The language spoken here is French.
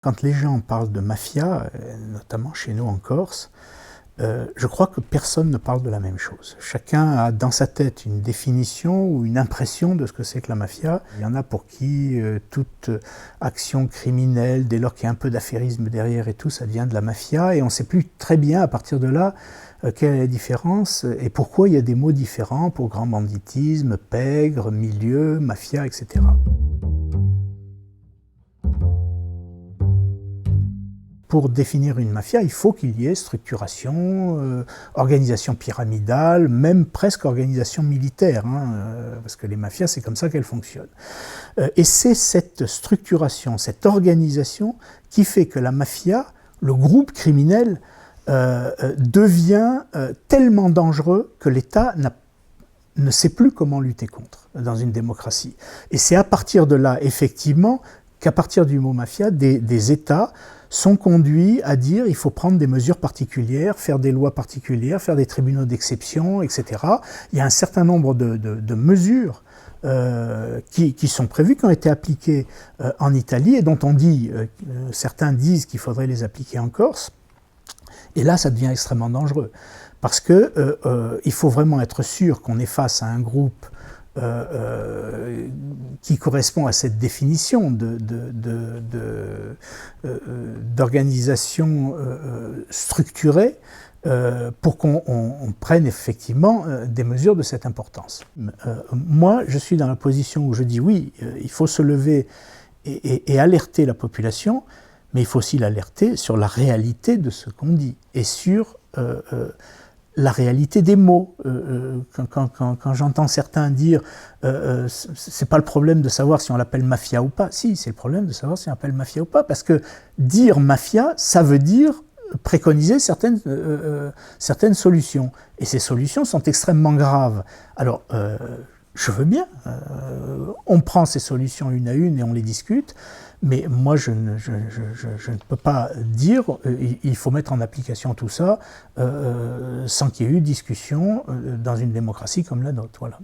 Quand les gens parlent de mafia, notamment chez nous en Corse, je crois que personne ne parle de la même chose. Chacun a dans sa tête une définition ou une impression de ce que c'est que la mafia. Il y en a pour qui toute action criminelle, dès lors qu'il y a un peu d'affairisme derrière et tout, ça devient de la mafia. Et on ne sait plus très bien à partir de là quelle est la différence et pourquoi il y a des mots différents pour grand banditisme, pègre, milieu, mafia, etc. Pour définir une mafia, il faut qu'il y ait structuration, organisation pyramidale, même presque organisation militaire, parce que les mafias, c'est comme ça qu'elles fonctionnent. Et c'est cette structuration, cette organisation qui fait que la mafia, le groupe criminel, devient tellement dangereux que l'État ne sait plus comment lutter contre dans une démocratie. Et c'est à partir de là, effectivement, qu'à partir du mot mafia, des États sont conduits à dire qu'il faut prendre des mesures particulières, faire des lois particulières, faire des tribunaux d'exception, etc. Il y a un certain nombre de mesures qui sont prévues, qui ont été appliquées en Italie et dont on dit, certains disent qu'il faudrait les appliquer en Corse. Et là, ça devient extrêmement dangereux. Parce qu'il faut vraiment être sûr qu'on est face à un groupe qui correspond à cette définition d'organisation structurée pour qu'on prenne effectivement des mesures de cette importance. Moi, je suis dans la position où je dis oui, il faut se lever et alerter la population, mais il faut aussi l'alerter sur la réalité de ce qu'on dit et sur la réalité des mots. Quand j'entends certains dire c'est pas le problème de savoir si on l'appelle mafia ou pas. Si, c'est le problème de savoir si on l'appelle mafia ou pas, parce que dire mafia, ça veut dire préconiser certaines solutions. Et ces solutions sont extrêmement graves. Alors, je veux bien, on prend ces solutions une à une et on les discute, mais moi je ne peux pas dire il faut mettre en application tout ça sans qu'il y ait eu discussion dans une démocratie comme la nôtre. Voilà.